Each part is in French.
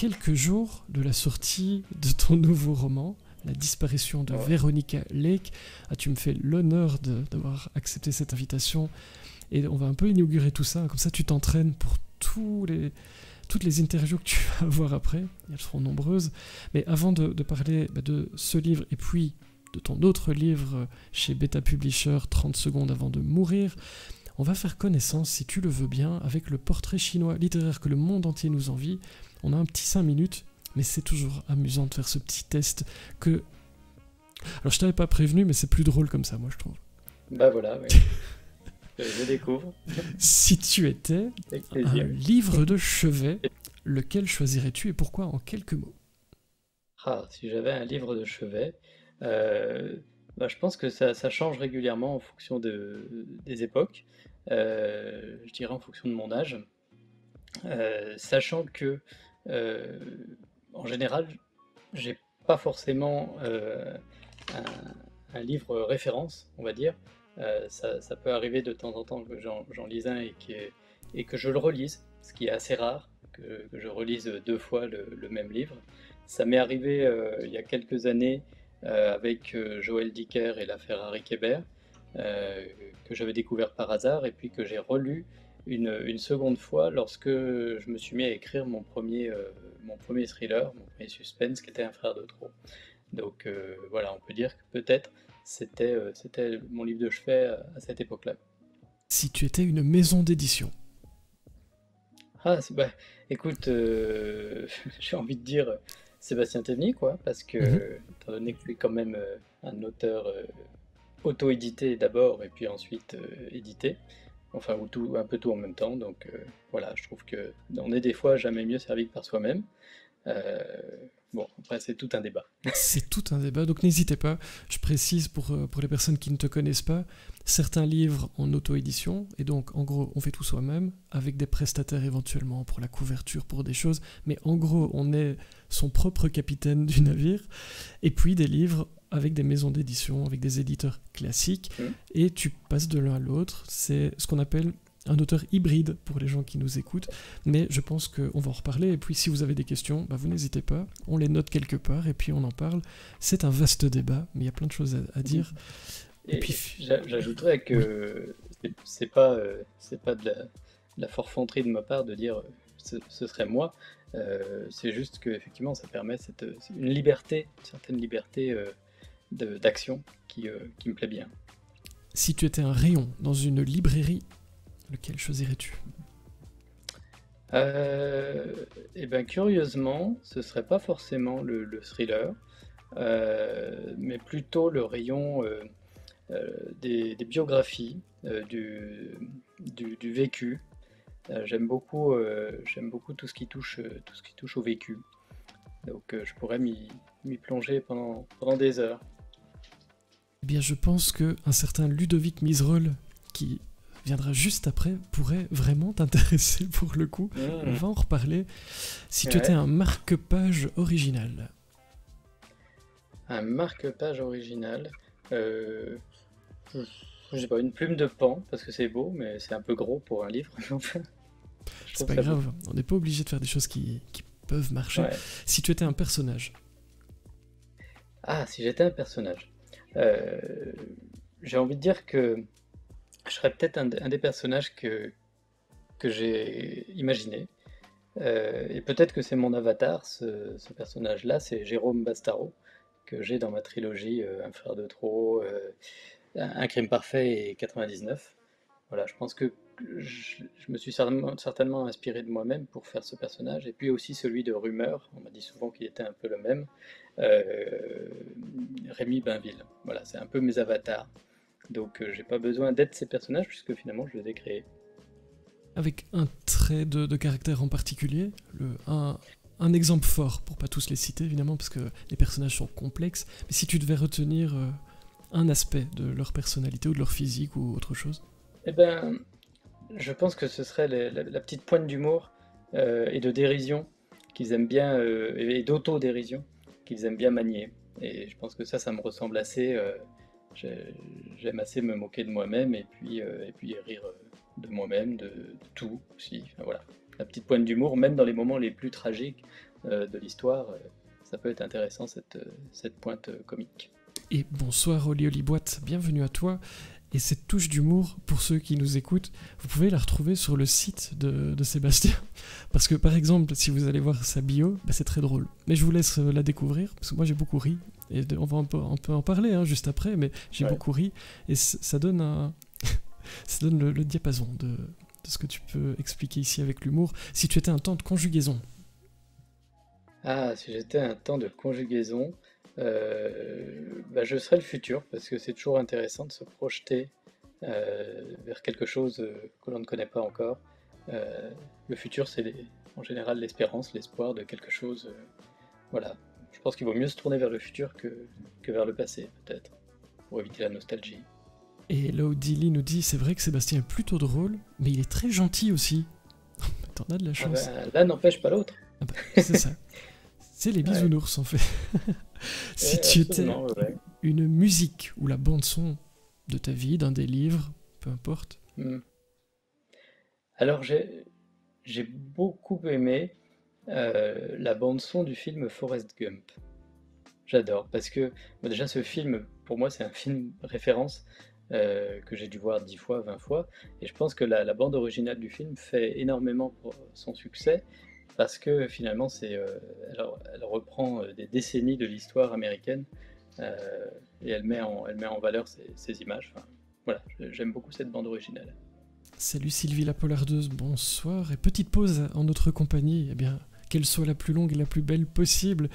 quelques jours de la sortie de ton nouveau roman, La disparition de Veronica Lake. Tu me fais l'honneur d'avoir accepté cette invitation. Et on va un peu inaugurer tout ça. Comme ça, tu t'entraînes pour toutes les interviews que tu vas avoir après. Elles seront nombreuses. Mais avant de parler de ce livre et puis de ton autre livre chez Beta Publisher, 30 secondes avant de mourir, on va faire connaissance, si tu le veux bien, avec le portrait chinois littéraire que le monde entier nous envie. On a un petit 5 minutes, mais c'est toujours amusant de faire ce petit test que... Alors je t'avais pas prévenu, mais c'est plus drôle comme ça, moi je trouve. Bah voilà, oui. Je découvre. Si tu étais un livre de chevet, lequel choisirais-tu et pourquoi en quelques mots? Si j'avais un livre de chevet, je pense que ça change régulièrement en fonction des époques. Je dirais en fonction de mon âge. Sachant que, en général, j'ai pas forcément un livre référence, on va dire. Ça peut arriver de temps en temps que j'en lise un et que je le relise, ce qui est assez rare, que je relise 2 fois le même livre. Ça m'est arrivé il y a quelques années avec Joël Dicker et l'affaire Harry Kéber, que j'avais découvert par hasard et puis que j'ai relu une seconde fois lorsque je me suis mis à écrire mon premier thriller, mon premier suspense qui était Un frère de trop. Donc voilà, on peut dire que peut-être c'était mon livre de chevet à cette époque-là. Si tu étais une maison d'édition? Écoute, j'ai envie de dire Sébastien Téveny, quoi, parce que, étant donné que je suis quand même un auteur auto-édité d'abord et puis ensuite édité, enfin, ou un peu tout en même temps, donc voilà, je trouve que on est des fois jamais mieux servi que par soi-même. Bon, après, c'est tout un débat. C'est tout un débat, donc n'hésitez pas. Je précise pour les personnes qui ne te connaissent pas, certains livres en auto-édition, et donc en gros, on fait tout soi-même, avec des prestataires éventuellement pour la couverture, pour des choses, mais en gros, on est son propre capitaine du navire, et puis des livres avec des maisons d'édition, avec des éditeurs classiques, et tu passes de l'un à l'autre. C'est ce qu'on appelle un auteur hybride pour les gens qui nous écoutent, mais je pense qu'on va en reparler, et puis si vous avez des questions, vous n'hésitez pas, on les note quelque part, et puis on en parle. C'est un vaste débat, mais il y a plein de choses à dire. Et puis j'ajouterais que c'est pas de la forfanterie de ma part de dire ce serait moi, c'est juste que effectivement ça permet une certaine liberté d'action qui me plaît bien. Si tu étais un rayon dans une librairie, lequel choisirais-tu? Curieusement, ce serait pas forcément le thriller, mais plutôt le rayon des biographies, du vécu. J'aime beaucoup tout ce qui touche au vécu. Donc je pourrais m'y plonger pendant des heures. Eh bien, je pense qu'un certain Ludovic Miserol, qui viendra juste après, pourrait vraiment t'intéresser pour le coup. On va en reparler. Si tu étais un marque-page original. Un marque-page original, je sais pas, une plume de Pan, parce que c'est beau, mais c'est un peu gros pour un livre. C'est pas grave, on n'est pas obligé de faire des choses qui peuvent marcher. Si tu étais un personnage. Si j'étais un personnage. J'ai envie de dire que je serais peut-être un des personnages que j'ai imaginé. Et peut-être que c'est mon avatar, ce personnage-là, c'est Jérôme Bastaro, que j'ai dans ma trilogie Un frère de trop, Un crime parfait et 99. Voilà, je pense que je me suis certainement inspiré de moi-même pour faire ce personnage, et puis aussi celui de Rumeur, on m'a dit souvent qu'il était un peu le même, Rémi Bainville. Voilà, c'est un peu mes avatars. Donc j'ai pas besoin d'être ces personnages puisque finalement je les ai créés. Avec un trait de caractère en particulier, un exemple fort, pour pas tous les citer évidemment, parce que les personnages sont complexes, mais si tu devais retenir un aspect de leur personnalité ou de leur physique ou autre chose? Je pense que ce serait la petite pointe d'humour et de dérision qu'ils aiment bien, et d'auto-dérision qu'ils aiment bien manier. Et je pense que ça me ressemble assez. J'aime assez me moquer de moi-même et puis rire de moi-même, de tout aussi. Enfin, voilà. La petite pointe d'humour, même dans les moments les plus tragiques, de l'histoire, ça peut être intéressant cette pointe comique. Et bonsoir Oli Oli Boîte, bienvenue à toi. Et cette touche d'humour, pour ceux qui nous écoutent, vous pouvez la retrouver sur le site de Sébastien. Parce que par exemple, si vous allez voir sa bio, bah, c'est très drôle. Mais je vous laisse la découvrir, parce que moi j'ai beaucoup ri. Et on va un peu en parler hein, juste après, mais j'ai beaucoup ri. Et ça donne, ça donne le diapason de ce que tu peux expliquer ici avec l'humour. Si tu étais un temps de conjugaison. Ah, si j'étais un temps de conjugaison, bah, je serais le futur, parce que c'est toujours intéressant de se projeter vers quelque chose que l'on ne connaît pas encore. Le futur, c'est en général l'espérance, l'espoir de quelque chose. Voilà. Je pense qu'il vaut mieux se tourner vers le futur que vers le passé, peut-être, pour éviter la nostalgie. Et là où Dilly nous dit, c'est vrai que Sébastien est plutôt drôle, mais il est très gentil aussi. T'en as de la chance. Ah bah, l'un n'empêche pas l'autre. Ah bah, c'est ça. C'est les bisounours en fait. Si tu étais une musique ou la bande-son de ta vie, d'un des livres, peu importe. Alors j'ai beaucoup aimé la bande-son du film Forrest Gump. J'adore, parce que déjà ce film, pour moi, c'est un film référence que j'ai dû voir 10 fois, 20 fois, et je pense que la bande originale du film fait énormément pour son succès, parce que finalement, elle reprend des décennies de l'histoire américaine, et elle met en valeur ces images. Enfin, voilà, j'aime beaucoup cette bande originale. Salut Sylvie la polardeuse, bonsoir, et petite pause en notre compagnie, eh bien, qu'elle soit la plus longue et la plus belle possible.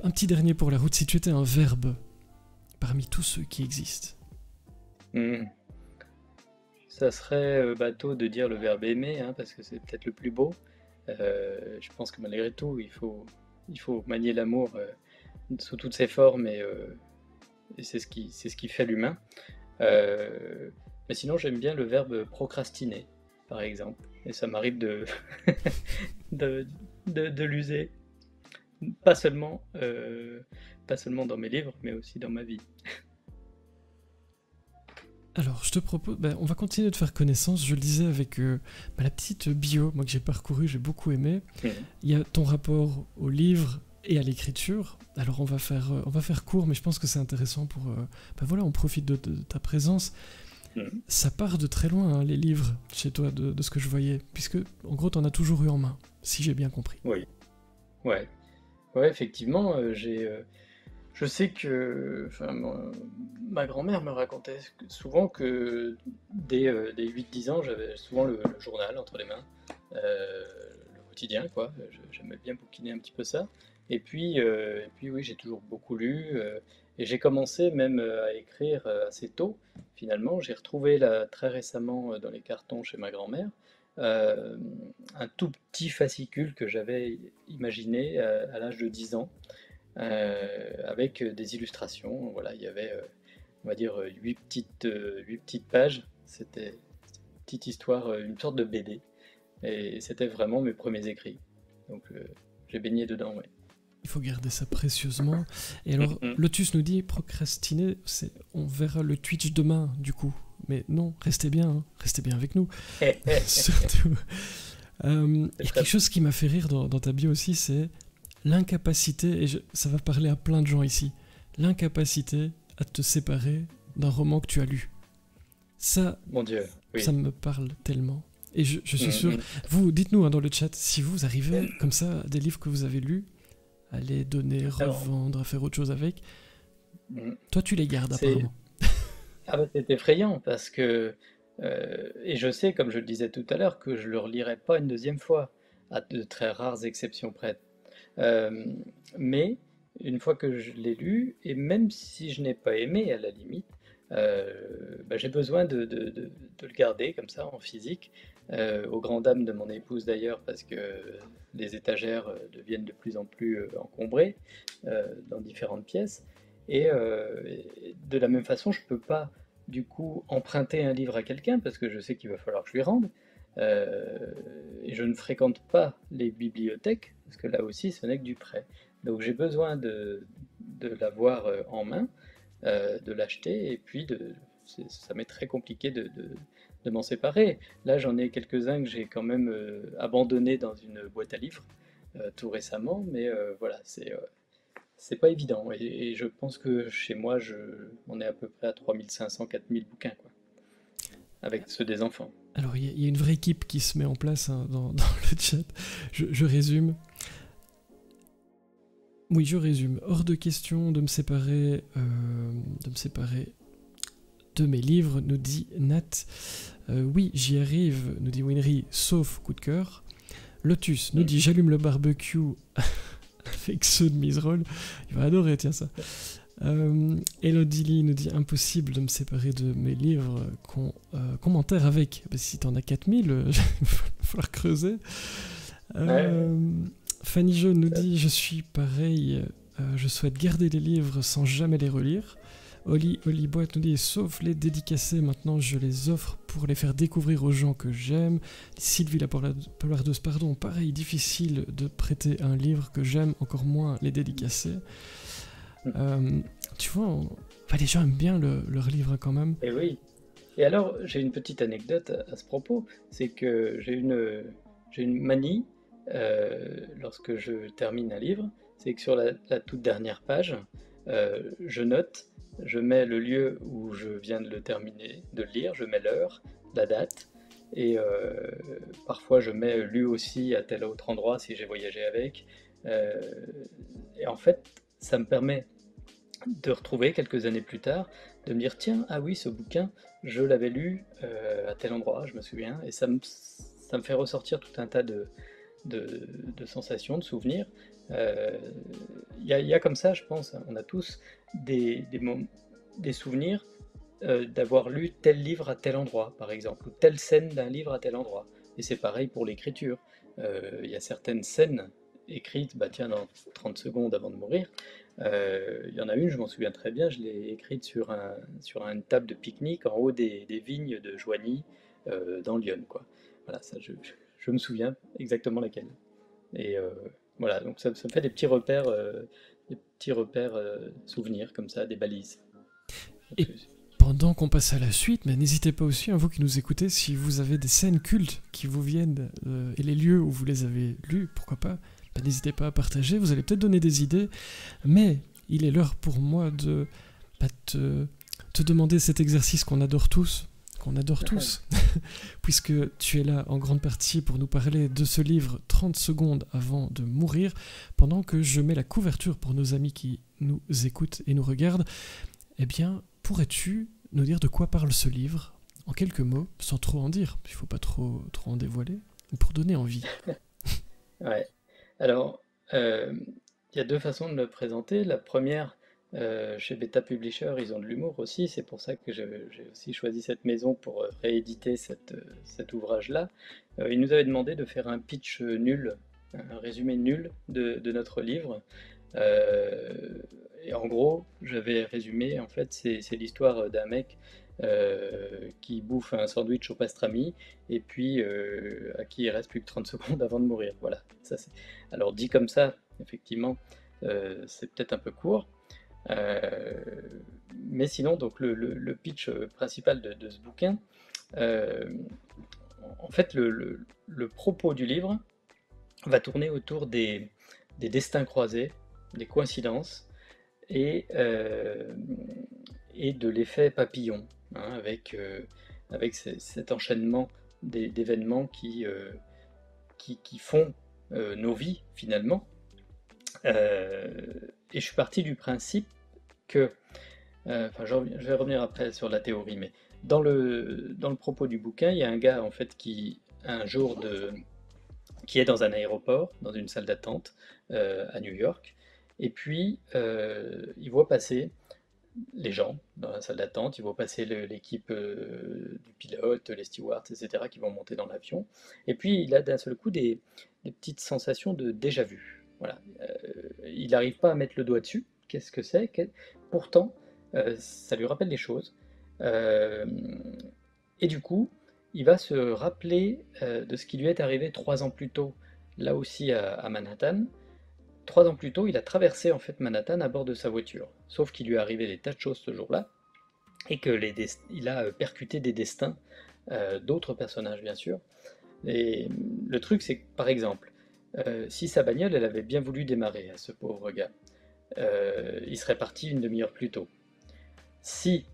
Un petit dernier pour la route, si tu étais un verbe parmi tous ceux qui existent. Ça serait bateau de dire le verbe aimer, hein, parce que c'est peut-être le plus beau. Je pense que malgré tout, il faut manier l'amour sous toutes ses formes, et c'est ce qui fait l'humain. Mais sinon, j'aime bien le verbe procrastiner, par exemple. Et ça m'arrive de l'user. Pas seulement dans mes livres, mais aussi dans ma vie. Alors, je te propose, on va continuer de faire connaissance. Je le disais avec la petite bio, moi que j'ai parcouru, j'ai beaucoup aimé. Il y a ton rapport au livre et à l'écriture. Alors, on va faire court, mais je pense que c'est intéressant pour... voilà, on profite de ta présence. Ça part de très loin, hein, les livres, chez toi, de ce que je voyais. Puisque, en gros, t'en as toujours eu en main, si j'ai bien compris. Oui. Ouais, effectivement, je sais que ma grand-mère me racontait souvent que dès 8-10 ans, j'avais souvent le journal entre les mains, le quotidien, quoi. J'aimais bien bouquiner un petit peu ça. Et puis oui, j'ai toujours beaucoup lu, et j'ai commencé même à écrire assez tôt, finalement. J'ai retrouvé là, très récemment dans les cartons chez ma grand-mère un tout petit fascicule que j'avais imaginé à l'âge de 10 ans, avec des illustrations. Voilà, il y avait, on va dire, 8 petites pages. C'était une petite histoire, une sorte de BD. Et c'était vraiment mes premiers écrits. Donc j'ai baigné dedans, ouais. Il faut garder ça précieusement. Et alors, Lotus nous dit, procrastiner, on verra le Twitch demain, du coup. Mais non, restez bien avec nous. Surtout. Il y a quelque chose qui m'a fait rire dans ta bio aussi, c'est l'incapacité, et ça va parler à plein de gens ici, l'incapacité à te séparer d'un roman que tu as lu. Ça, mon Dieu, oui. Ça me parle tellement. Et je suis sûr, vous, dites-nous dans le chat, si vous arrivez comme ça, des livres que vous avez lus, à les donner, revendre, à faire autre chose avec, toi tu les gardes apparemment. Ah bah c'est effrayant, parce que, et je sais, comme je le disais tout à l'heure, que je ne le relirai pas une deuxième fois, à de très rares exceptions près. Mais une fois que je l'ai lu, et même si je n'ai pas aimé à la limite, j'ai besoin de le garder comme ça en physique, aux grandes dames de mon épouse d'ailleurs, parce que les étagères deviennent de plus en plus encombrées dans différentes pièces, et de la même façon je peux pas du coup emprunter un livre à quelqu'un parce que je sais qu'il va falloir que je lui rende. Et je ne fréquente pas les bibliothèques, parce que là aussi ce n'est que du prêt. Donc j'ai besoin de l'avoir en main, de l'acheter, et puis ça m'est très compliqué de m'en séparer. Là j'en ai quelques-uns que j'ai quand même abandonnés dans une boîte à livres, tout récemment, mais voilà, c'est pas évident. Et je pense que chez moi, on est à peu près à 3500-4000 bouquins, quoi, avec ceux des enfants. Alors, il y a une vraie équipe qui se met en place hein, dans le chat. Je résume. Oui, je résume. Hors de question de me séparer de mes livres, nous dit Nat. Oui, j'y arrive, nous dit Winry, sauf coup de cœur. Lotus nous dit j'allume le barbecue avec ceux de Miserol. Il va adorer, tiens ça. Elodie nous dit impossible de me séparer de mes livres. Commentaire avec. Bah, si t'en as 4000, il va falloir creuser. Fanny Jaune nous dit je suis pareil, je souhaite garder les livres sans jamais les relire. Oli Boite nous dit sauf les dédicacés, maintenant je les offre pour les faire découvrir aux gens que j'aime. Sylvie Lapolardeuse, pardon, pareil, difficile de prêter un livre que j'aime, encore moins les dédicacer. Tu vois, les gens aiment bien leur livre quand même. Et oui. Et alors, j'ai une petite anecdote à ce propos, c'est que j'ai une manie, lorsque je termine un livre, c'est que sur la toute dernière page, je note, je mets le lieu où je viens de le terminer, de le lire, je mets l'heure, la date, et parfois je mets lu aussi à tel autre endroit si j'ai voyagé avec. Et en fait, ça me permet de retrouver quelques années plus tard, de me dire tiens, ah oui, ce bouquin, je l'avais lu à tel endroit, je me souviens, et ça me fait ressortir tout un tas de sensations, de souvenirs. Il y a comme ça, je pense, on a tous des souvenirs d'avoir lu tel livre à tel endroit, par exemple, ou telle scène d'un livre à tel endroit. Et c'est pareil pour l'écriture. Il y a certaines scènes écrites, bah tiens, dans 30 secondes avant de mourir. Il y en a une, je m'en souviens très bien, je l'ai écrite sur une table de pique-nique en haut des vignes de Joigny, dans Lyon, quoi. Voilà, ça, je me souviens exactement laquelle. Et voilà, donc ça me fait des petits repères souvenirs comme ça, des balises. Et pendant qu'on passe à la suite, mais n'hésitez pas aussi, hein, vous qui nous écoutez, si vous avez des scènes cultes qui vous viennent et les lieux où vous les avez lus, pourquoi pas, n'hésitez pas à partager, vous allez peut-être donner des idées, mais il est l'heure pour moi de te demander cet exercice qu'on adore tous, puisque tu es là en grande partie pour nous parler de ce livre 30 secondes avant de mourir, pendant que je mets la couverture pour nos amis qui nous écoutent et nous regardent. Eh bien, pourrais-tu nous dire de quoi parle ce livre, en quelques mots, sans trop en dire, il ne faut pas trop en dévoiler, pour donner envie. Ouais. Alors, il y a deux façons de le présenter. La première, chez Beta Publisher, ils ont de l'humour aussi. C'est pour ça que j'ai aussi choisi cette maison pour rééditer cet ouvrage-là. Ils nous avaient demandé de faire un pitch nul, un résumé nul de notre livre. Et en gros, j'avais résumé, en fait, c'est l'histoire d'un mec qui bouffe un sandwich au pastrami et puis à qui il reste plus que 30 secondes avant de mourir. Voilà. Alors dit comme ça, effectivement, c'est peut-être un peu court. Mais sinon, donc le pitch principal de ce bouquin, en fait, le propos du livre va tourner autour des destins croisés, des coïncidences et de l'effet papillon, hein, avec cet enchaînement d'événements qui font nos vies finalement. Et je suis parti du principe que, je vais revenir après sur la théorie, mais dans le propos du bouquin, il y a un gars en fait qui est dans un aéroport, dans une salle d'attente à New York, et puis il voit passer les gens dans la salle d'attente, il voit passer l'équipe du pilote, les stewards, etc., qui vont monter dans l'avion, et puis il a d'un seul coup des petites sensations de déjà-vu. Voilà. Il n'arrive pas à mettre le doigt dessus, qu'est-ce que c'est? Pourtant, ça lui rappelle des choses, et du coup, il va se rappeler de ce qui lui est arrivé 3 ans plus tôt, là aussi à Manhattan. 3 ans plus tôt, il a traversé en fait Manhattan à bord de sa voiture, sauf qu'il lui est arrivé des tas de choses ce jour-là, et que il a percuté des destins, d'autres personnages bien sûr. Et le truc c'est que par exemple, Si sa bagnole, elle avait bien voulu démarrer à ce pauvre gars, il serait parti une demi-heure plus tôt. Si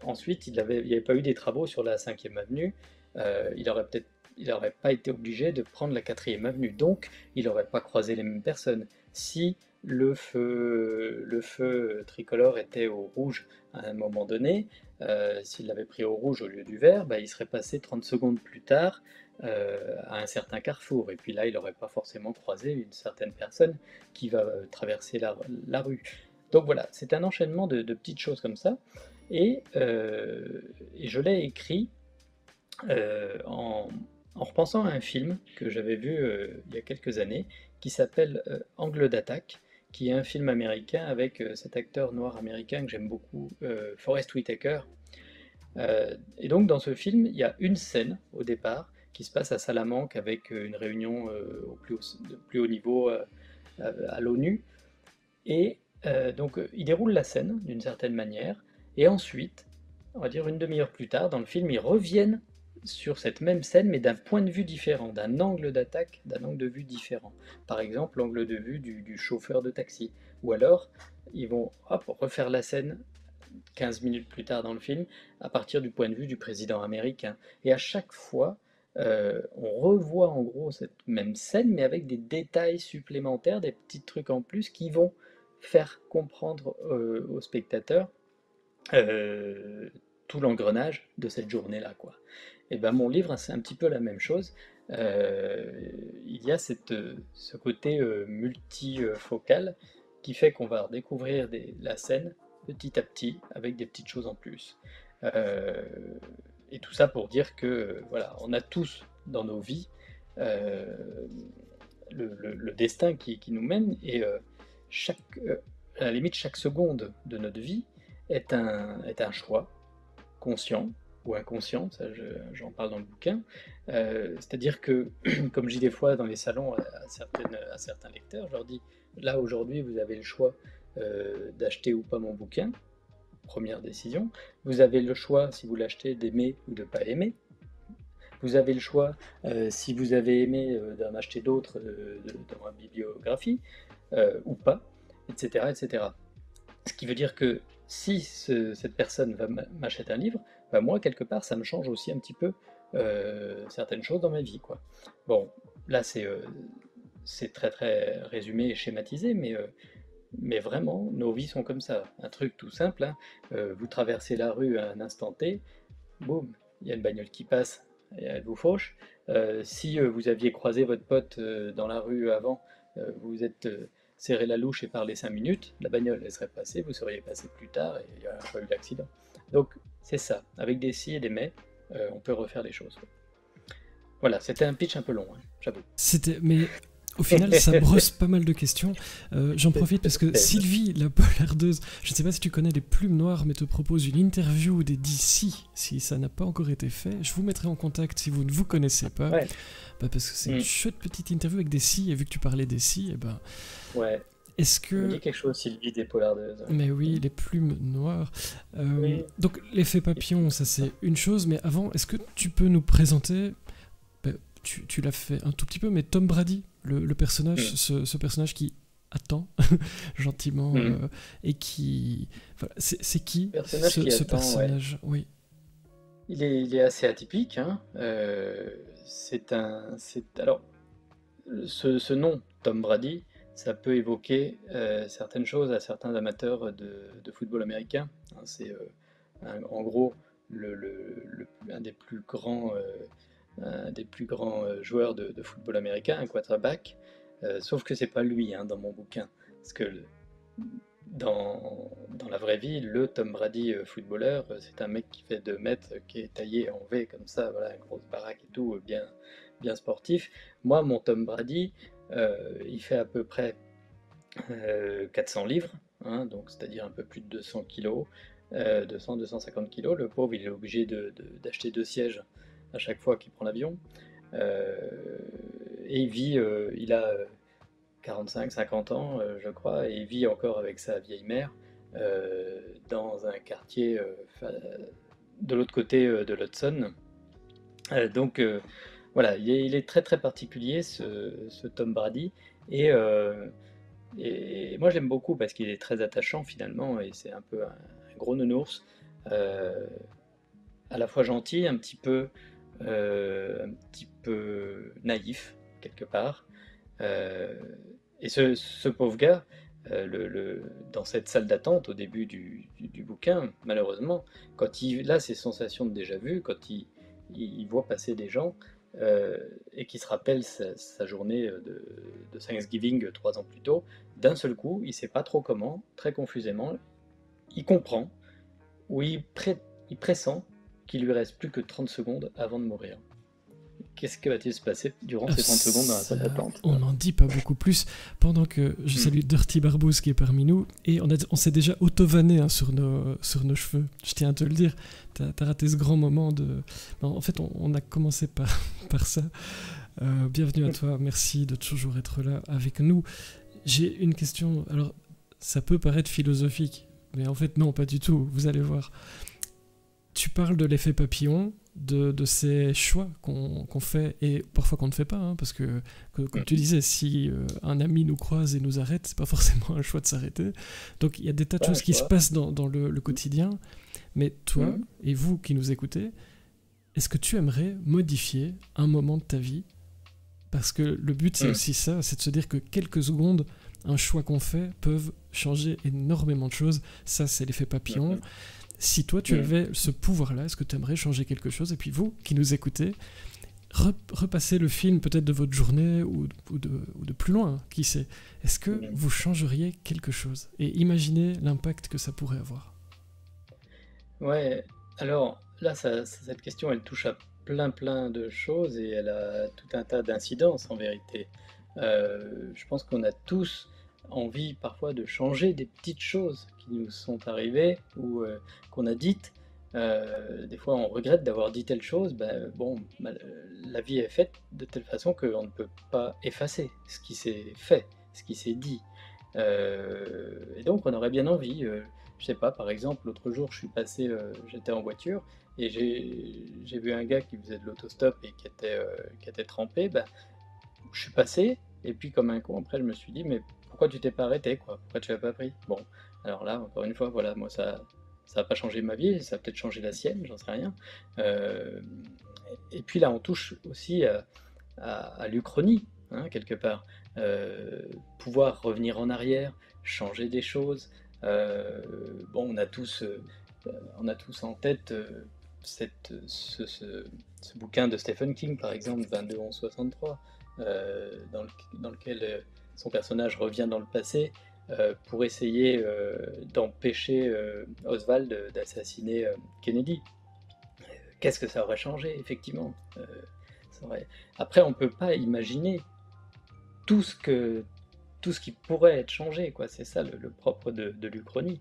ensuite il n'y avait pas eu des travaux sur la 5e avenue, il n'aurait pas été obligé de prendre la 4e avenue, donc il n'aurait pas croisé les mêmes personnes. Si le feu tricolore était au rouge à un moment donné, s'il l'avait pris au rouge au lieu du vert, bah, il serait passé 30 secondes plus tard à un certain carrefour, et puis là il n'aurait pas forcément croisé une certaine personne qui va traverser la rue. Donc voilà, c'est un enchaînement de petites choses comme ça, et je l'ai écrit en repensant à un film que j'avais vu il y a quelques années, qui s'appelle Angle d'attaque, qui est un film américain avec cet acteur noir américain que j'aime beaucoup, Forest Whitaker. Et donc dans ce film, il y a une scène au départ qui se passe à Salamanque avec une réunion au plus haut niveau à l'ONU. Et donc il déroule la scène d'une certaine manière, et ensuite, on va dire une demi-heure plus tard, dans le film, ils reviennent sur cette même scène, mais d'un point de vue différent, d'un angle d'attaque, d'un angle de vue différent. Par exemple, l'angle de vue du chauffeur de taxi. Ou alors, ils vont hop, refaire la scène 15 minutes plus tard dans le film, à partir du point de vue du président américain. Et à chaque fois, on revoit en gros cette même scène, mais avec des détails supplémentaires, des petits trucs en plus qui vont faire comprendre aux spectateurs euh, tout l'engrenage de cette journée-là, quoi. Et ben mon livre, c'est un petit peu la même chose. Euh, il y a ce côté multifocal qui fait qu'on va redécouvrir la scène petit à petit avec des petites choses en plus. Euh, et tout ça pour dire que voilà, on a tous dans nos vies euh, le destin qui nous mène, et à la limite chaque seconde de notre vie est un choix conscient ou inconscient, ça j'en parle dans le bouquin. C'est-à-dire que, comme je dis des fois dans les salons à certains lecteurs, je leur dis, là aujourd'hui vous avez le choix d'acheter ou pas mon bouquin, première décision. Vous avez le choix, si vous l'achetez, d'aimer ou de ne pas aimer. Vous avez le choix, si vous avez aimé, d'en acheter d'autres dans ma bibliographie, ou pas, etc., etc. Ce qui veut dire que si cette personne m'achète un livre, bah moi, quelque part, ça me change aussi un petit peu certaines choses dans ma vie, quoi. Bon, là, c'est très très résumé et schématisé, mais vraiment, nos vies sont comme ça. Un truc tout simple, hein, vous traversez la rue à un instant T, boum, il y a une bagnole qui passe et elle vous fauche. Si vous aviez croisé votre pote dans la rue avant, vous êtes serré la louche et parlé 5 minutes, la bagnole elle serait passée, vous seriez passé plus tard et il n'y aurait pas eu d'accident. Donc c'est ça, avec des si et des mais, on peut refaire les choses. Voilà, c'était un pitch un peu long, hein, j'avoue. Mais au final, ça brosse pas mal de questions. J'en profite parce que Sylvie, la polardeuse, je ne sais pas si tu connais les plumes noires, mais te propose une interview des DC, si ça n'a pas encore été fait. Je vous mettrai en contact si vous ne vous connaissez pas. Ouais. Bah parce que c'est une chouette petite interview avec des si, et vu que tu parlais des si, et ben. Ouais. Est-ce que... Ça me dit quelque chose, Sylvie des polardeuses. Mais oui, les plumes noires. Oui. Donc l'effet papillon, ça c'est une chose, mais avant, est-ce que tu peux nous présenter... Tu l'as fait un tout petit peu, mais Tom Brady, le personnage, ce personnage qui attend gentiment et qui... Voilà, c'est qui ce personnage? Ouais. Oui. Il est assez atypique, hein. Alors, ce nom, Tom Brady, ça peut évoquer certaines choses à certains amateurs de football américain. Hein, c'est en gros un des plus grands joueurs de football américain, un quarterback. Sauf que c'est pas lui, hein, dans mon bouquin. Parce que dans la vraie vie, le Tom Brady footballeur, c'est un mec qui fait 2 mètres, qui est taillé en V comme ça, voilà, une grosse baraque et tout, bien sportif. Moi, mon Tom Brady, il fait à peu près 400 livres, hein, donc c'est-à-dire un peu plus de 200 kilos, 200-250 kilos. Le pauvre, il est obligé d'acheter 2 sièges à chaque fois qu'il prend l'avion. Et il a 45-50 ans, je crois, et il vit encore avec sa vieille mère dans un quartier de l'autre côté de l'Hudson. Donc voilà, il est très très particulier ce Tom Brady et, et moi j'aime beaucoup parce qu'il est très attachant finalement et c'est un peu un gros nounours, euh, à la fois gentil, un petit peu naïf quelque part. Euh, et ce pauvre gars, dans cette salle d'attente au début du bouquin, malheureusement, quand il a ces sensations de déjà-vu, quand il voit passer des gens et qu'il se rappelle sa journée de Thanksgiving 3 ans plus tôt, d'un seul coup, il ne sait pas trop comment, très confusément, il comprend ou il pressent qu'il lui reste plus que 30 secondes avant de mourir. Qu'est-ce qui va-t-il se passer durant ces 30 secondes dans la salle d'attente? On n'en dit pas beaucoup plus. Pendant que je salue Dirty Barbouze qui est parmi nous, et on s'est déjà auto-vanné sur nos cheveux. Je tiens à te le dire. T'as raté ce grand moment de. Non, en fait, on a commencé par ça. Bienvenue à toi. Merci de toujours être là avec nous. J'ai une question. Alors, ça peut paraître philosophique, mais en fait, non, pas du tout. Vous allez voir. Tu parles de l'effet papillon, de ces choix qu'on fait et parfois qu'on ne fait pas, hein, parce que, comme tu disais, si un ami nous croise et nous arrête, c'est pas forcément un choix de s'arrêter. Donc il y a des tas de choses qui se passent dans le quotidien, mais toi et vous qui nous écoutez, est-ce que tu aimerais modifier un moment de ta vie? Parce que le but c'est aussi ça, c'est de se dire que quelques secondes, un choix qu'on fait peuvent changer énormément de choses. Ça c'est l'effet papillon. Si toi tu avais ce pouvoir-là, est-ce que tu aimerais changer quelque chose? Et puis vous, qui nous écoutez, repassez le film peut-être de votre journée ou de plus loin, hein, qui sait. Est-ce que vous changeriez quelque chose? Et imaginez l'impact que ça pourrait avoir. Ouais, alors là, cette question, elle touche à plein de choses et elle a tout un tas d'incidences en vérité. Je pense qu'on a tous envie parfois de changer des petites choses qui nous sont arrivées ou qu'on a dites. Des fois, on regrette d'avoir dit telle chose. Ben, bon, la vie est faite de telle façon qu'on ne peut pas effacer ce qui s'est fait, ce qui s'est dit. Et donc, on aurait bien envie. Je sais pas, par exemple, l'autre jour, j'étais en voiture et j'ai vu un gars qui faisait de l'autostop et qui était trempé. Ben, je suis passé et puis comme un con, après, je me suis dit, mais pourquoi tu t'es pas arrêté, quoi? Pourquoi tu l'as pas pris? Bon, alors là, encore une fois, voilà, moi, ça a pas changé ma vie, ça a peut-être changé la sienne, j'en sais rien. Euh, et puis là, on touche aussi à l'Uchronie, hein, quelque part. Pouvoir revenir en arrière, changer des choses. Bon, on a tous en tête ce bouquin de Stephen King, par exemple, 22-11-63, dans lequel son personnage revient dans le passé pour essayer d'empêcher Oswald d'assassiner Kennedy. Qu'est-ce que ça aurait changé, effectivement? Après, on ne peut pas imaginer tout ce que tout ce qui pourrait être changé, quoi. C'est ça le propre de l'Uchronie.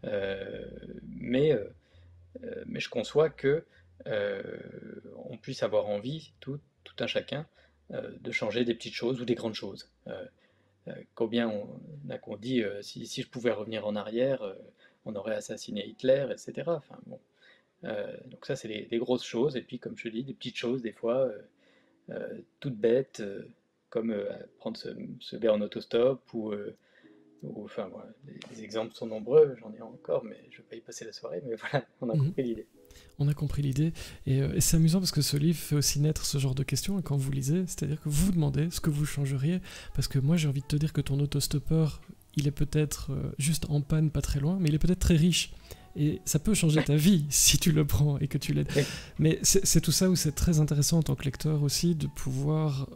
Euh, mais, euh, mais je conçois que on puisse avoir envie, tout un chacun, de changer des petites choses ou des grandes choses. Combien on a qu'on dit si je pouvais revenir en arrière, on aurait assassiné Hitler, etc. Enfin, bon. Donc ça, c'est les grosses choses. Et puis, comme je te dis, des petites choses, des fois, toutes bêtes, comme prendre ce gars en autostop, enfin, voilà, les exemples sont nombreux, j'en ai encore, mais je ne vais pas y passer la soirée, mais voilà, on a compris l'idée. On a compris l'idée. Et c'est amusant parce que ce livre fait aussi naître ce genre de questions. Et quand vous lisez, c'est-à-dire que vous vous demandez ce que vous changeriez. Parce que moi, j'ai envie de te dire que ton autostoppeur, il est peut-être juste en panne, pas très loin, mais il est peut-être très riche. Et ça peut changer ta vie si tu le prends et que tu l'aides. Mais c'est tout ça où c'est très intéressant en tant que lecteur aussi de pouvoir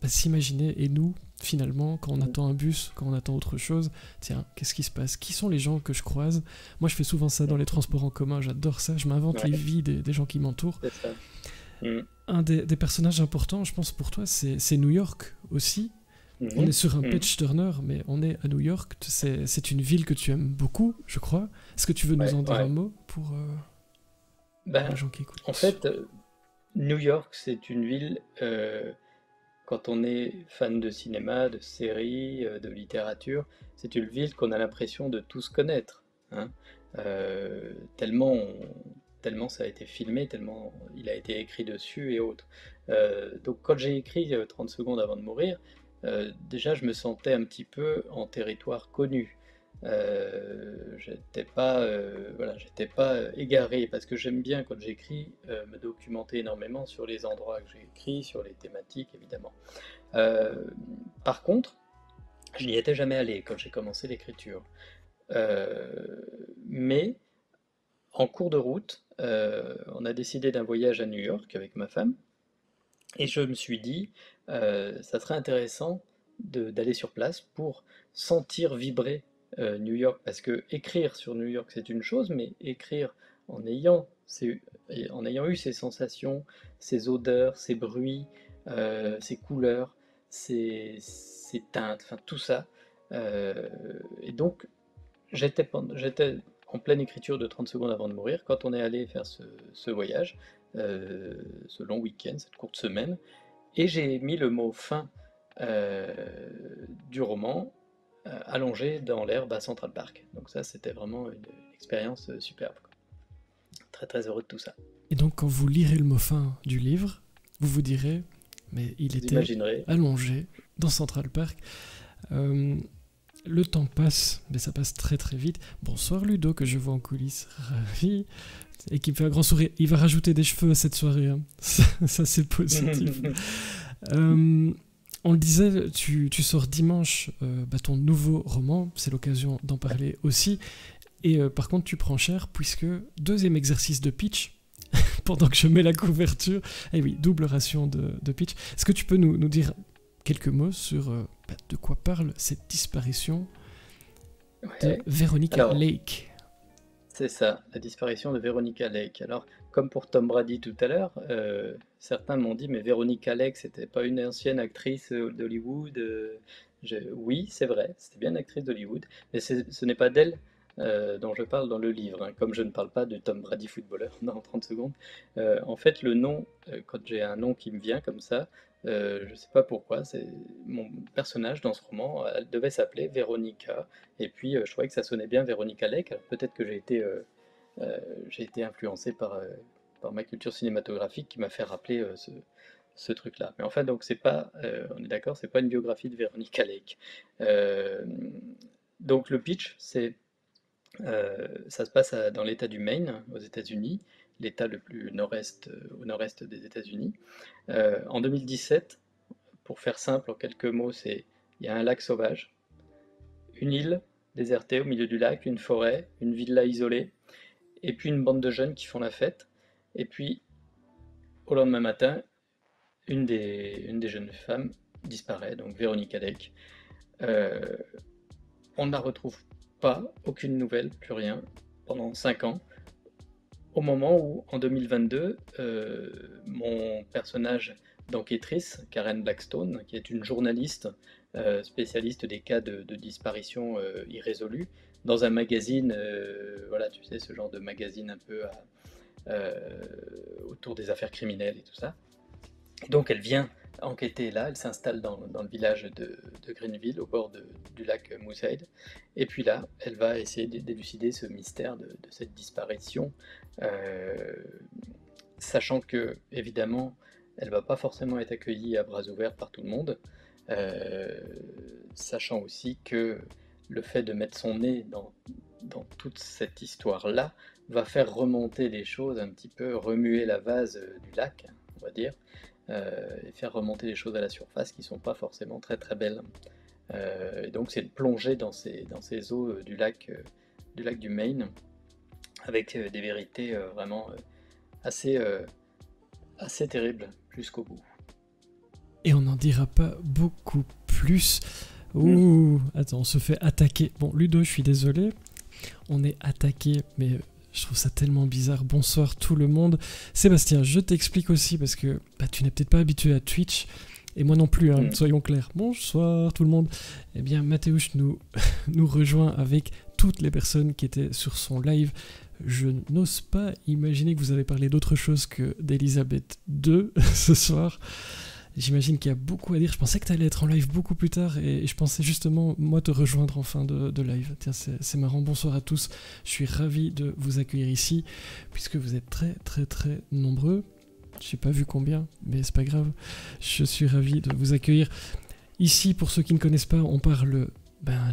s'imaginer. Et nous, finalement, quand on attend un bus, quand on attend autre chose, tiens, qu'est-ce qui se passe? Qui sont les gens que je croise? Moi, je fais souvent ça dans les transports en commun, j'adore ça. Je m'invente les vies des gens qui m'entourent. C'est ça. Un des personnages importants, je pense, pour toi, c'est New York aussi. On est sur un page turner, mais on est à New York. C'est une ville que tu aimes beaucoup, je crois. Est-ce que tu veux nous en dire un mot pour les gens qui écoutent? En fait, New York, c'est une ville, quand on est fan de cinéma, de séries, de littérature, c'est une ville qu'on a l'impression de tous connaître, hein. Tellement tellement ça a été filmé, tellement il a été écrit dessus et autres. Donc quand j'ai écrit 30 secondes avant de mourir, déjà je me sentais un petit peu en territoire connu. J'étais pas égaré parce que j'aime bien quand j'écris me documenter énormément sur les endroits que j'ai écrits, sur les thématiques évidemment. Par contre, je n'y étais jamais allé quand j'ai commencé l'écriture. Mais en cours de route, on a décidé d'un voyage à New York avec ma femme, et je me suis dit, ça serait intéressant d'aller sur place pour sentir vibrer New York, parce que écrire sur New York c'est une chose, mais écrire en en ayant eu ces sensations, ces odeurs, ces bruits, ces couleurs, ces teintes, enfin tout ça. Et donc j'étais en pleine écriture de 30 secondes avant de mourir quand on est allé faire ce voyage, ce long week-end, cette courte semaine, et j'ai mis le mot fin du roman allongé dans l'herbe à Central Park. Donc ça, c'était vraiment une expérience superbe, quoi. Très très heureux de tout ça. Et donc quand vous lirez le mot fin du livre, vous vous direz, mais il Vous était imaginerez. allongé dans Central Park. Le temps passe, mais ça passe très très vite. Bonsoir Ludo, que je vois en coulisses, ravi, et qui me fait un grand sourire. Il va rajouter des cheveux à cette soirée, hein. Ça c'est positif. On le disait, tu sors dimanche ton nouveau roman, c'est l'occasion d'en parler aussi. Et par contre, tu prends cher, puisque deuxième exercice de pitch, pendant que je mets la couverture. Eh oui, double ration de pitch. Est-ce que tu peux nous dire quelques mots sur de quoi parle cette disparition de Veronica Lake? C'est ça, la disparition de Veronica Lake. Alors, comme pour Tom Brady tout à l'heure, certains m'ont dit, mais Veronica Lake, c'était pas une ancienne actrice d'Hollywood? Oui, c'est vrai, c'était bien une actrice d'Hollywood, mais ce n'est pas d'elle dont je parle dans le livre, hein, comme je ne parle pas de Tom Brady footballeur dans 30 secondes. En fait, le nom, quand j'ai un nom qui me vient comme ça, je ne sais pas pourquoi, c'est mon personnage dans ce roman, elle devait s'appeler Veronica, et puis je trouvais que ça sonnait bien Veronica Lake. Alors peut-être que j'ai été influencé par ma culture cinématographique qui m'a fait rappeler ce truc-là. Mais enfin, donc c'est pas, on est d'accord, c'est pas une biographie de Veronica Lake. Donc le pitch, ça se passe dans l'État du Maine, aux États-Unis, l'État le plus au nord-est des États-Unis. En 2017, pour faire simple en quelques mots, il y a un lac sauvage, une île désertée au milieu du lac, une forêt, une villa isolée, et puis une bande de jeunes qui font la fête. Et puis, au lendemain matin, une des jeunes femmes disparaît, donc Veronica Lake. On ne la retrouve pas, aucune nouvelle, plus rien, pendant 5 ans. Au moment où, en 2022, mon personnage d'enquêtrice, Karen Blackstone, qui est une journaliste spécialiste des cas de disparition irrésolus, dans un magazine, voilà, tu sais, ce genre de magazine un peu autour des affaires criminelles et tout ça. Et donc elle vient enquêter là, elle s'installe dans le village de Greenville, au bord du lac Moosehead, et puis là, elle va essayer d'élucider ce mystère de cette disparition, sachant que, évidemment, elle va pas forcément être accueillie à bras ouverts par tout le monde, sachant aussi que le fait de mettre son nez dans toute cette histoire-là va faire remonter les choses un petit peu, remuer la vase du lac, on va dire, et faire remonter les choses à la surface qui sont pas forcément très très belles. Et donc c'est de plonger dans ces eaux du lac du Maine, avec des vérités vraiment assez terribles jusqu'au bout. Et on n'en dira pas beaucoup plus. Ouh, attends, on se fait attaquer. Bon, Ludo, je suis désolé, on est attaqué, mais je trouve ça tellement bizarre. Bonsoir tout le monde. Sébastien, je t'explique aussi parce que tu n'es peut-être pas habitué à Twitch, et moi non plus, hein, soyons clairs. Bonsoir tout le monde. Eh bien, Mathéouche nous rejoint avec toutes les personnes qui étaient sur son live. Je n'ose pas imaginer que vous avez parlé d'autre chose que d'Elisabeth II ce soir. J'imagine qu'il y a beaucoup à dire. Je pensais que tu allais être en live beaucoup plus tard et je pensais justement, moi, te rejoindre en fin de live. Tiens, c'est marrant. Bonsoir à tous. Je suis ravi de vous accueillir ici, puisque vous êtes très, très, très nombreux. Je n'ai pas vu combien, mais c'est pas grave. Je suis ravi de vous accueillir. Ici, pour ceux qui ne connaissent pas, on parle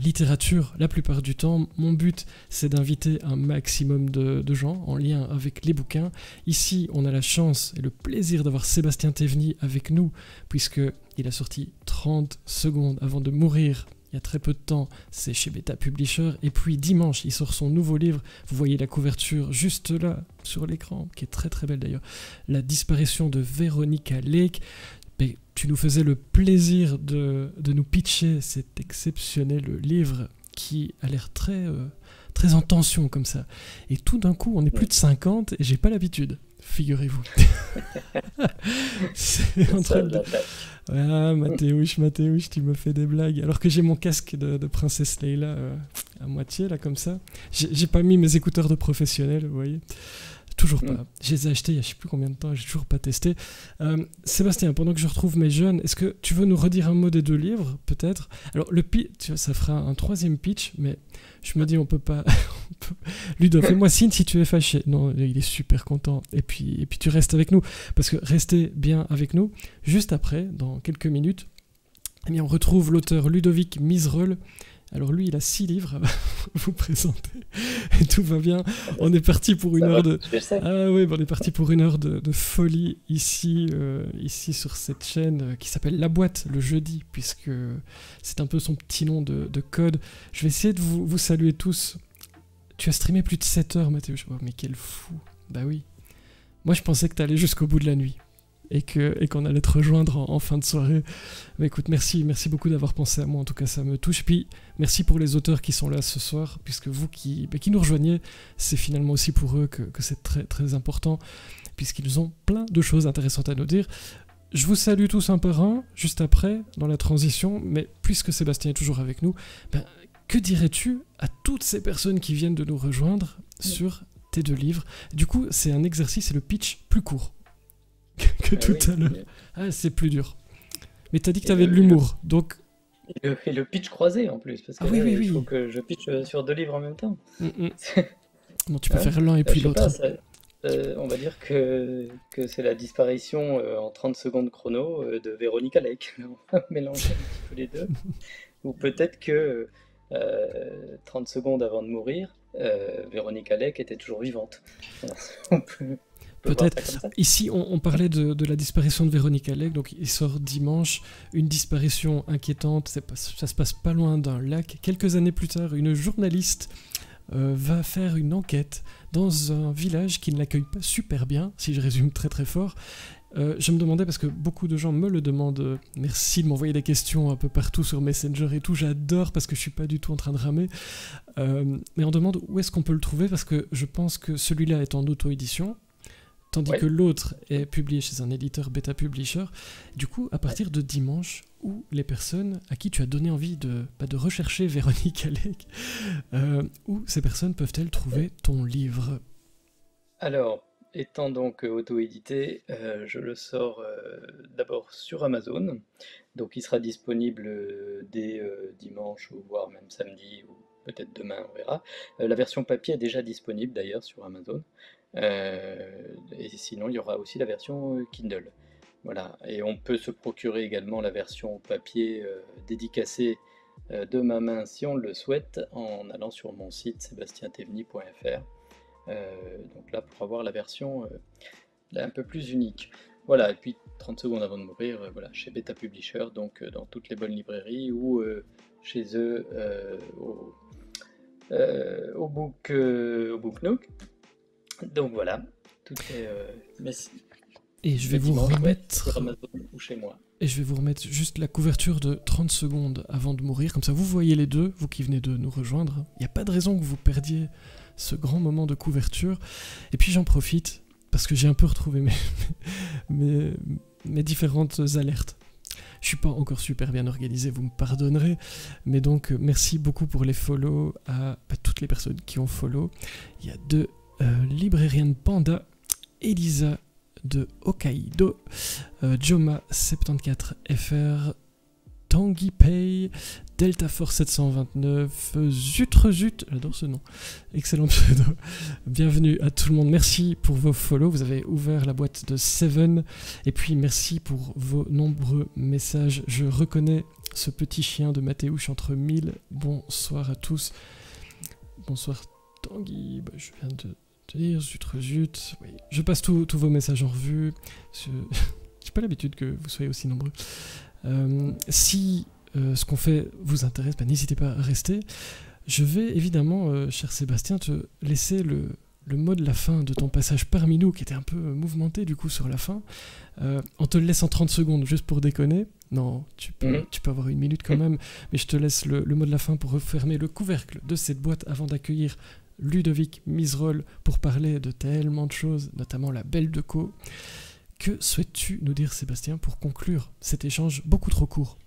littérature la plupart du temps. Mon but, c'est d'inviter un maximum de gens en lien avec les bouquins. Ici, on a la chance et le plaisir d'avoir Sébastien Théveny avec nous, puisqu'il a sorti 30 secondes avant de mourir. Il y a très peu de temps, c'est chez Beta Publisher. Et puis dimanche, il sort son nouveau livre. Vous voyez la couverture juste là, sur l'écran, qui est très très belle d'ailleurs. La disparition de Veronica Lake. Mais tu nous faisais le plaisir de nous pitcher cet exceptionnel livre qui a l'air très, très en tension comme ça. Et tout d'un coup, on est plus de 50 et j'ai pas l'habitude, figurez-vous. C'est en train de... Ah, Mathéouche, tu me fais des blagues. Alors que j'ai mon casque de Princesse Leila à moitié, là, comme ça. J'ai pas mis mes écouteurs de professionnel, vous voyez. Toujours pas. Je les ai achetés il y a je sais plus combien de temps, j'ai toujours pas testé. Sébastien, pendant que je retrouve mes jeunes, est-ce que tu veux nous redire un mot des 2 livres, peut-être? Alors, le pitch, ça fera un 3e pitch, mais je me dis, on peut pas... Ludo, fais-moi signe si tu es fâché. Non, il est super content. Et puis tu restes avec nous, parce que restez bien avec nous. Juste après, dans quelques minutes, eh bien, on retrouve l'auteur Ludovic Miserol. Alors lui, il a 6 livres à vous présenter et tout va bien. On est parti pour une heure de... Ah oui, on est parti pour une heure de folie ici sur cette chaîne qui s'appelle La Boîte le jeudi, puisque c'est un peu son petit nom de code. Je vais essayer de vous saluer tous. Tu as streamé plus de 7 heures, Mathéo. Oh, mais quel fou. Bah oui. Moi, je pensais que tu allais jusqu'au bout de la nuit. Et qu'on allait te rejoindre en fin de soirée. Mais écoute, merci beaucoup d'avoir pensé à moi, en tout cas ça me touche. Puis merci pour les auteurs qui sont là ce soir, puisque vous qui nous rejoignez, c'est finalement aussi pour eux que c'est très très important, puisqu'ils ont plein de choses intéressantes à nous dire. Je vous salue tous un par un, juste après, dans la transition, mais puisque Sébastien est toujours avec nous, que dirais-tu à toutes ces personnes qui viennent de nous rejoindre sur tes 2 livres? Du coup, c'est un exercice, c'est le pitch plus court que tout à l'heure. Ah, c'est plus dur. Mais t'as dit que t'avais de l'humour, donc... Et le pitch croisé, en plus, parce que il faut que je pitch sur 2 livres en même temps. Non, tu peux faire l'un et puis l'autre. On va dire que c'est la disparition en 30 secondes chrono de Veronica Lake. On va mélanger un petit peu les deux. Ou peut-être que 30 secondes avant de mourir, Veronica Lake était toujours vivante. On peut... Peut-être. Ici, on parlait de la disparition de Veronica Lake, donc il sort dimanche, une disparition inquiétante, ça se passe pas loin d'un lac. Quelques années plus tard, une journaliste va faire une enquête dans un village qui ne l'accueille pas super bien, si je résume très très fort. Je me demandais, parce que beaucoup de gens me le demandent, merci de m'envoyer des questions un peu partout sur Messenger et tout, j'adore parce que je suis pas du tout en train de ramer, mais on demande où est-ce qu'on peut le trouver, parce que je pense que celui-là est en auto-édition, tandis que l'autre est publié chez un éditeur Beta Publisher. Du coup, à partir de dimanche, où les personnes à qui tu as donné envie de rechercher Veronica Lake, où ces personnes peuvent-elles trouver ton livre? Alors, étant donc auto-édité, je le sors d'abord sur Amazon, donc il sera disponible dès dimanche, ou voire même samedi, ou peut-être demain, on verra. La version papier est déjà disponible d'ailleurs sur Amazon. Et sinon, il y aura aussi la version Kindle. Voilà. Et on peut se procurer également la version papier dédicacée de ma main si on le souhaite en allant sur mon site sebastienteveny.fr. Donc là, pour avoir la version un peu plus unique. Voilà. Et puis 30 secondes avant de mourir, voilà, chez Beta Publisher, donc dans toutes les bonnes librairies ou chez eux au Book Nook. Donc voilà, tout est... Et je vais vous remettre... sur Amazon ou chez moi. Et je vais vous remettre juste la couverture de 30 secondes avant de mourir. Comme ça, vous voyez les deux, vous qui venez de nous rejoindre. Il n'y a pas de raison que vous perdiez ce grand moment de couverture. Et puis j'en profite, parce que j'ai un peu retrouvé mes différentes alertes. Je suis pas encore super bien organisé, vous me pardonnerez, mais donc merci beaucoup pour les follow à toutes les personnes qui ont follow. Il y a 2 librariennes Panda, Elisa de Hokkaido, Joma74FR, Tanguy Pay, Delta Force 729, Zut, j'adore ce nom, excellent pseudo. Bienvenue à tout le monde, merci pour vos follow, vous avez ouvert la boîte de Seven, et puis merci pour vos nombreux messages. Je reconnais ce petit chien de Mathéouche entre mille. Bonsoir à tous. Bonsoir Tanguy, je viens de te dire, Zut, oui. Je passe tous vos messages en revue, j'ai pas l'habitude que vous soyez aussi nombreux. Si ce qu'on fait vous intéresse, n'hésitez pas à rester. Je vais évidemment, cher Sébastien, te laisser le mot de la fin de ton passage parmi nous, qui était un peu mouvementé du coup sur la fin. On te le laisse en 30 secondes, juste pour déconner. Non, tu peux avoir une minute quand même, mais je te laisse le mot de la fin pour refermer le couvercle de cette boîte avant d'accueillir Ludovic Miserol pour parler de tellement de choses, notamment la Belle de Co. Que souhaites-tu nous dire, Sébastien, pour conclure cet échange beaucoup trop court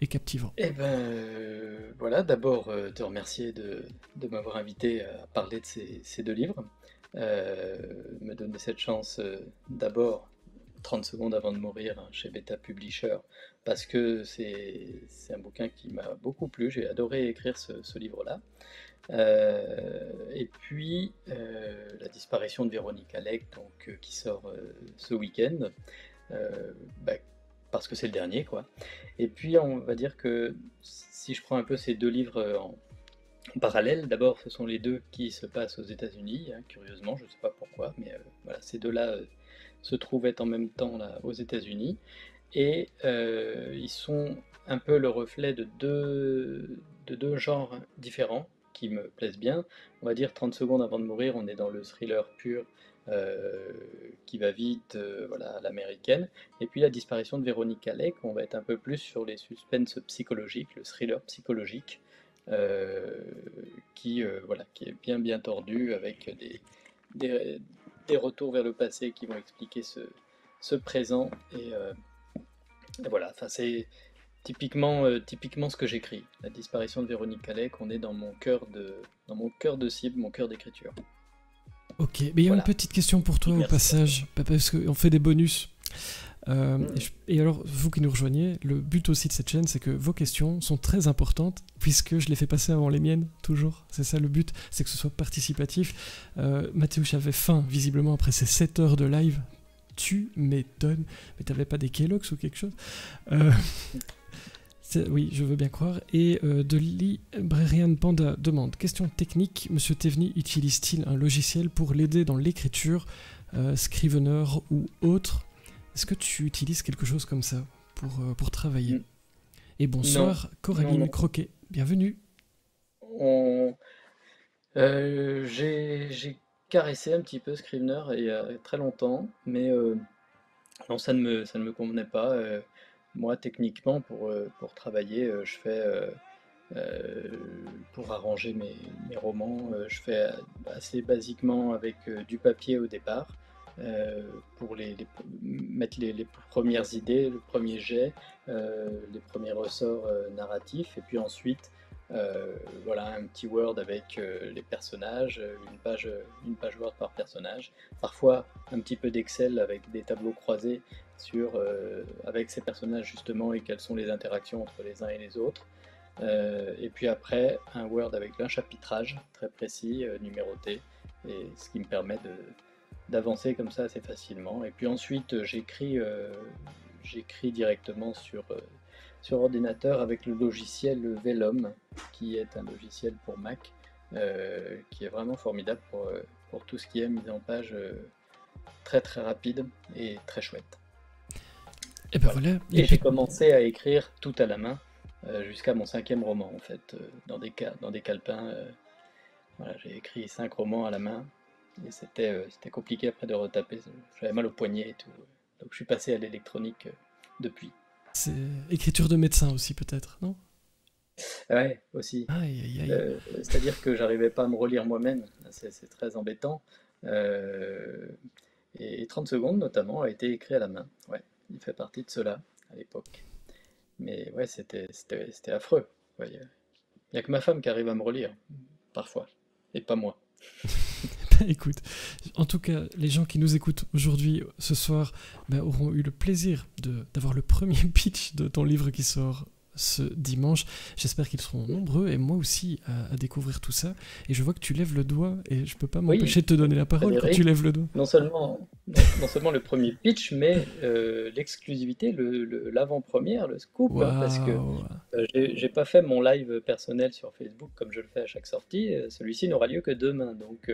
et captivant? Eh ben voilà, d'abord te remercier de m'avoir invité à parler de ces deux livres, me donner cette chance d'abord 30 secondes avant de mourir chez Beta Publisher, parce que c'est un bouquin qui m'a beaucoup plu, j'ai adoré écrire ce livre-là. Et puis la disparition de Véronique Alec, donc, qui sort ce week-end, parce que c'est le dernier, quoi. Et puis on va dire que si je prends un peu ces deux livres en parallèle, d'abord ce sont les deux qui se passent aux États-Unis, hein, curieusement, je ne sais pas pourquoi, mais voilà, ces deux-là se trouvent être en même temps là, aux États-Unis, et ils sont un peu le reflet de deux genres différents qui me plaisent bien. On va dire 30 secondes avant de mourir, on est dans le thriller pur qui va vite, voilà, à l'américaine. Et puis la disparition de Véronique Alec, on va être un peu plus sur les suspens psychologiques, le thriller psychologique, voilà, qui est bien tordu, avec des retours vers le passé qui vont expliquer ce présent. Et voilà, enfin c'est typiquement ce que j'écris. La disparition de Véronique Alec, on est dans mon cœur de cible, mon cœur d'écriture. Ok, mais il y a Voilà. une petite question pour toi. Merci. Au passage, parce qu'on fait des bonus. Et alors, vous qui nous rejoignez, le but aussi de cette chaîne, c'est que vos questions sont très importantes, puisque je les fais passer avant les miennes, toujours. C'est ça le but, c'est que ce soit participatif. Mathéouche avait faim, visiblement, après ces 7 heures de live. Tu m'étonnes. Mais t'avais pas des Kellogg's ou quelque chose Oui, je veux bien croire. Et de Librarian Panda demande: question technique, Monsieur Théveny utilise-t-il un logiciel pour l'aider dans l'écriture, Scrivener ou autre? Est-ce que tu utilises quelque chose comme ça pour travailler? Et bonsoir, non. Coraline Croquet, bienvenue. J'ai caressé un petit peu Scrivener il y a très longtemps, mais non, ça ne me convenait pas. Moi, techniquement, pour travailler, je fais, pour arranger mes romans, je fais assez basiquement avec du papier au départ, pour mettre les premières idées, le premier jet, les premiers ressorts narratifs, et puis ensuite, voilà, un petit Word avec les personnages, une page Word par personnage, parfois un petit peu d'Excel avec des tableaux croisés avec ces personnages justement, et quelles sont les interactions entre les uns et les autres. Et puis après, un Word avec un chapitrage très précis, numéroté, et ce qui me permet d'avancer comme ça assez facilement. Et puis ensuite, j'écris directement sur ordinateur avec le logiciel Vellum, qui est un logiciel pour Mac, qui est vraiment formidable pour tout ce qui est mise en page très très rapide et très chouette. Et ben voilà. Et j'ai commencé à écrire tout à la main jusqu'à mon 5e roman, en fait, dans des calepins. Voilà, j'ai écrit 5 romans à la main, et c'était compliqué après de retaper. J'avais mal au poignet et tout, donc je suis passé à l'électronique depuis. C'est écriture de médecin aussi, peut-être, non? Ouais, aussi. Aïe, aïe, aïe. C'est-à-dire que j'arrivais pas à me relire moi-même, c'est très embêtant. Et 30 secondes, notamment, a été écrit à la main. Ouais, il fait partie de cela, à l'époque. Mais ouais, c'était affreux. Il n'y a que ma femme qui arrive à me relire, parfois, et pas moi. Écoute, en tout cas, les gens qui nous écoutent aujourd'hui, ce soir, auront eu le plaisir d'avoir le premier pitch de ton livre qui sort ce dimanche. J'espère qu'ils seront nombreux et moi aussi à découvrir tout ça. Et je vois que tu lèves le doigt et je peux pas m'empêcher de te donner la parole quand tu lèves le doigt. Non seulement le premier pitch, mais l'exclusivité, l'avant-première, le scoop, parce que j'ai pas fait mon live personnel sur Facebook comme je le fais à chaque sortie. Celui-ci n'aura lieu que demain, donc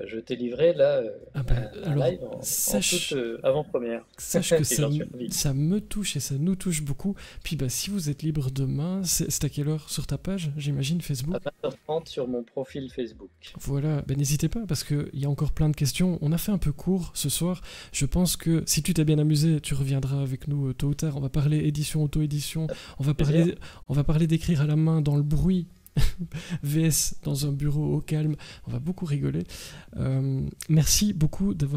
je t'ai livré là un live en toute avant-première. Sache que ça me touche et ça nous touche beaucoup. Puis si vous êtes libre demain, c'est à quelle heure sur ta page, j'imagine, Facebook? À 20h30 sur mon profil Facebook. Voilà, n'hésitez pas parce qu'il y a encore plein de questions. On a fait un peu court ce soir. Je pense que si tu t'es bien amusé, tu reviendras avec nous tôt ou tard. On va parler édition, auto-édition. On va parler d'écrire à la main dans le bruit. VS dans un bureau au calme, on va beaucoup rigoler. Merci beaucoup d'avoir